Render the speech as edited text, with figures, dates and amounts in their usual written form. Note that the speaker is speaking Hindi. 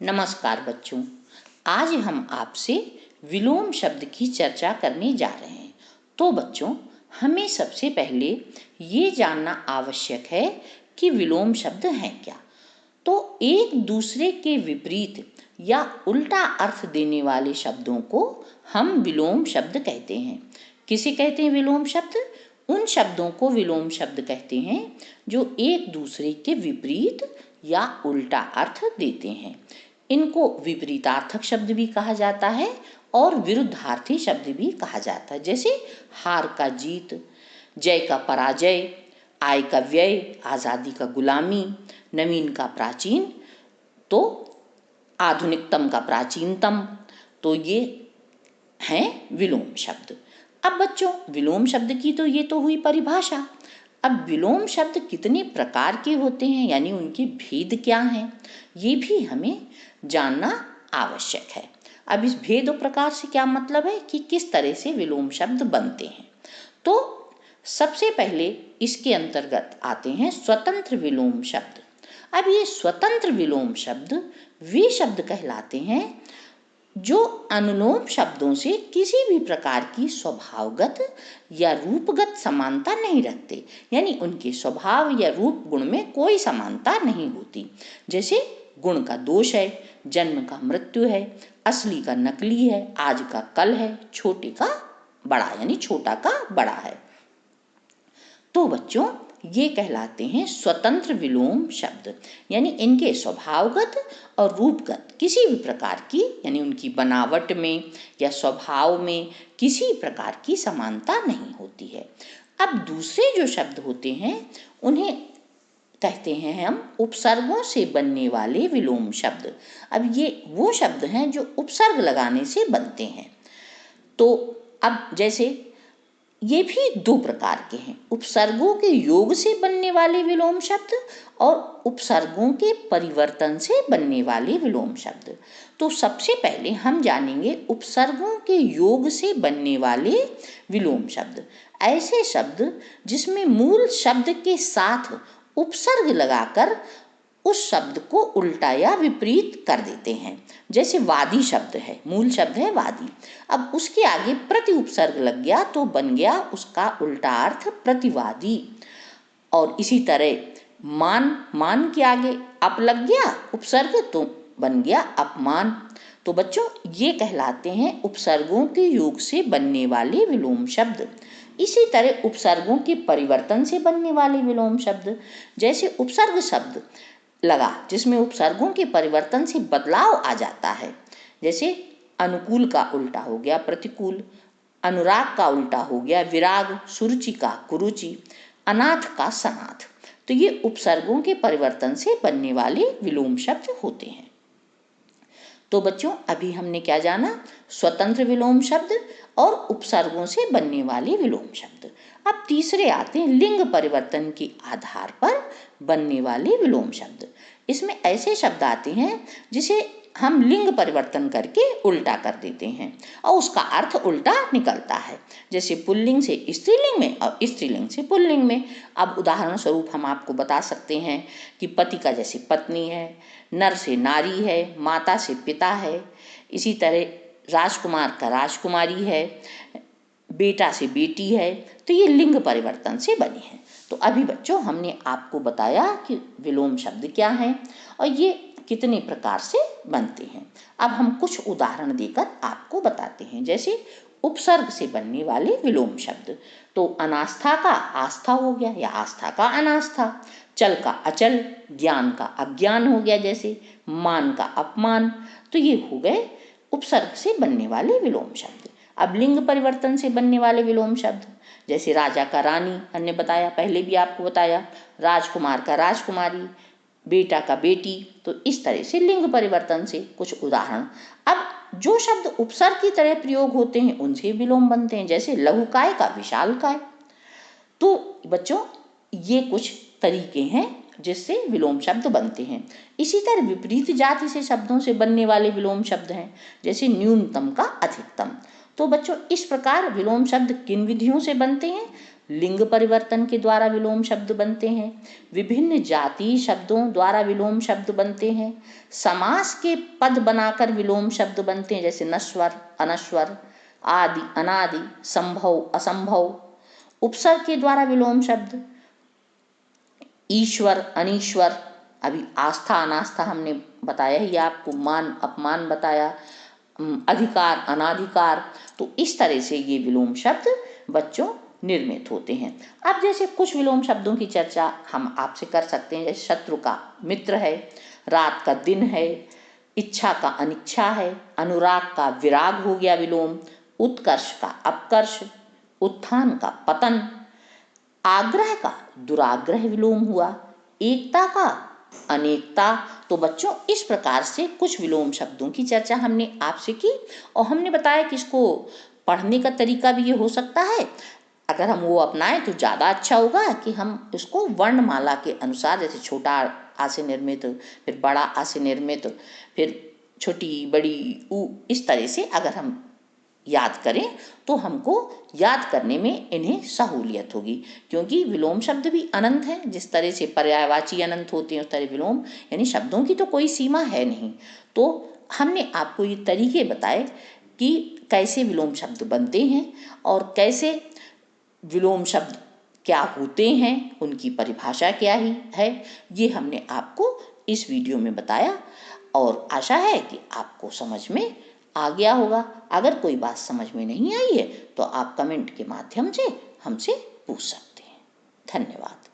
नमस्कार बच्चों, आज हम आपसे विलोम शब्द की चर्चा करने जा रहे हैं। तो बच्चों, हमें सबसे पहले ये जानना आवश्यक है कि विलोम शब्द हैं क्या। तो एक दूसरे के विपरीत या उल्टा अर्थ देने वाले शब्दों को हम विलोम शब्द कहते हैं। किसे कहते हैं विलोम शब्द? उन शब्दों को विलोम शब्द कहते हैं जो एक दूसरे के विपरीत या उल्टा अर्थ देते हैं। इनको विपरीतार्थक शब्द भी कहा जाता है और विरुद्धार्थी शब्द भी कहा जाता है। जैसे हार का जीत, जय का पराजय, आय का व्यय, आज़ादी का गुलामी, नवीन का प्राचीन, तो आधुनिकतम का प्राचीनतम। तो ये हैं विलोम शब्द। अब बच्चों, विलोम शब्द की तो ये तो हुई परिभाषा। अब विलोम शब्द कितने प्रकार के होते हैं, यानी उनके भेद क्या हैं, ये भी हमें जानना आवश्यक है। अब इस भेद और प्रकार से क्या मतलब है कि किस तरह से विलोम शब्द बनते हैं। तो सबसे पहले इसके अंतर्गत आते हैं स्वतंत्र विलोम शब्द। अब ये स्वतंत्र विलोम शब्द वे शब्द कहलाते हैं जो अनुलोम शब्दों से किसी भी प्रकार की स्वभावगत या रूपगत समानता नहीं रखते, यानी उनके स्वभाव या रूप गुण में कोई समानता नहीं होती। जैसे गुण का दोष है, जन्म का मृत्यु है, असली का नकली है, आज का कल है, छोटे का बड़ा यानी छोटा का बड़ा है। तो बच्चों, ये कहलाते हैं स्वतंत्र विलोम शब्द, यानी इनके स्वभावगत और रूपगत किसी भी प्रकार की, यानी उनकी बनावट में या स्वभाव में किसी प्रकार की समानता नहीं होती है। अब दूसरे जो शब्द होते हैं उन्हें कहते हैं हम उपसर्गों से बनने वाले विलोम शब्द। अब ये वो शब्द हैं जो उपसर्ग लगाने से बनते हैं। तो अब जैसे ये भी दो प्रकार के हैं, उपसर्गों के योग से बनने वाले विलोम शब्द और उपसर्गों के परिवर्तन से बनने वाले विलोम शब्द। तो सबसे पहले हम जानेंगे उपसर्गों के योग से बनने वाले विलोम शब्द। ऐसे शब्द जिसमें मूल शब्द के साथ उपसर्ग लगाकर उस शब्द को उल्टा या विपरीत कर देते हैं। जैसे वादी शब्द है, मूल शब्द है वादी, अब उसके आगे प्रति उपसर्ग लग गया तो बन गया उसका उल्टा अर्थ प्रतिवादी। और इसी तरह मान के आगे अप लग गया उपसर्ग तो बन गया अपमान। तो बच्चों, ये कहलाते हैं उपसर्गों के योग से बनने वाले विलोम शब्द। इसी तरह उपसर्गों के परिवर्तन से बनने वाले विलोम शब्द, जैसे उपसर्ग शब्द लगा जिसमें उपसर्गों के परिवर्तन से बदलाव आ जाता है। जैसे अनुकूल का उल्टा हो गया प्रतिकूल, अनुराग का उल्टा हो गया विराग, सुरुचि का कुरुचि, अनाथ का सनाथ। तो ये उपसर्गों के परिवर्तन से बनने वाले विलोम शब्द होते हैं। तो बच्चों, अभी हमने क्या जाना? स्वतंत्र विलोम शब्द और उपसर्गों से बनने वाले विलोम शब्द। अब तीसरे आते हैं लिंग परिवर्तन के आधार पर बनने वाले विलोम शब्द। इसमें ऐसे शब्द आते हैं जिसे हम लिंग परिवर्तन करके उल्टा कर देते हैं और उसका अर्थ उल्टा निकलता है। जैसे पुल्लिंग से स्त्रीलिंग में और स्त्रीलिंग से पुल्लिंग में। अब उदाहरण स्वरूप हम आपको बता सकते हैं कि पति का जैसे पत्नी है, नर से नारी है, माता से पिता है, इसी तरह राजकुमार का राजकुमारी है, बेटा से बेटी है। तो ये लिंग परिवर्तन से बनी है। तो अभी बच्चों, हमने आपको बताया कि विलोम शब्द क्या हैं और ये कितने प्रकार से बनते हैं। अब हम कुछ उदाहरण देकर आपको बताते हैं। जैसे उपसर्ग से बनने वाले विलोम शब्द, तो अनास्था का आस्था हो गया या आस्था का अनास्था, चल का अचल, ज्ञान का अज्ञान हो गया, जैसे मान का अपमान। तो ये हो गए उपसर्ग से बनने वाले विलोम शब्द। अब लिंग परिवर्तन से बनने वाले विलोम शब्द, जैसे राजा का रानी, हमने बताया, पहले भी आपको बताया, राजकुमार का राजकुमारी, बेटा का बेटी। तो इस तरह से लिंग परिवर्तन से कुछ उदाहरण। अब जो शब्द उपसर्ग की तरह प्रयोग होते हैं उनसे विलोम बनते हैं, जैसे लघुकाय का विशालकाय। तो बच्चों, ये कुछ तरीके हैं जिससे विलोम शब्द बनते हैं। इसी तरह विपरीत जाति से शब्दों से बनने वाले विलोम शब्द हैं, जैसे न्यूनतम का अधिकतम। तो बच्चों, इस प्रकार विलोम शब्द किन विधियों से बनते हैं लिंग परिवर्तन के द्वारा विलोम शब्द बनते हैं, विभिन्न जातीय शब्दों द्वारा विलोम शब्द बनते हैं, समास के पद बनाकर विलोम शब्द बनते हैं, जैसे नश्वर, अनश्वर, आदि, अनादि, संभव, असंभव। उपसर्ग के द्वारा विलोम शब्द, ईश्वर, अनीश्वर, अभी आस्था अनास्था हमने बताया ही आपको, मान अपमान बताया, अधिकार अनाधिकार। तो इस तरह से ये विलोम शब्द बच्चों निर्मित होते हैं। अब जैसे कुछ विलोम शब्दों की चर्चा हम आपसे कर सकते हैं, जैसे शत्रु का मित्र है, रात का दिन है, इच्छा का अनिच्छा है, अनुराग का विराग हो गया विलोम, उत्कर्ष का अपकर्ष, उत्थान का पतन, आग्रह का दुराग्रह विलोम हुआ, एकता का अनेकता। तो बच्चों इस प्रकार से कुछ विलोम शब्दों की चर्चा हमने आपसे की और हमने बताया कि इसको पढ़ने का तरीका भी ये हो सकता है, अगर हम वो अपनाएं तो ज़्यादा अच्छा होगा कि हम इसको वर्णमाला के अनुसार, जैसे छोटा आ से निर्मित, फिर बड़ा आ से निर्मित, फिर छोटी बड़ी ऊ, इस तरह से अगर हम याद करें तो हमको याद करने में इन्हें सहूलियत होगी, क्योंकि विलोम शब्द भी अनंत हैं। जिस तरह से पर्यायवाची अनंत होते हैं उस तरह विलोम, यानी शब्दों की तो कोई सीमा है नहीं। तो हमने आपको ये तरीके बताए कि कैसे विलोम शब्द बनते हैं और कैसे विलोम शब्द क्या होते हैं, उनकी परिभाषा क्या ही है, ये हमने आपको इस वीडियो में बताया और आशा है कि आपको समझ में आ गया होगा। अगर कोई बात समझ में नहीं आई है तो आप कमेंट के माध्यम से हमसे पूछ सकते हैं। धन्यवाद।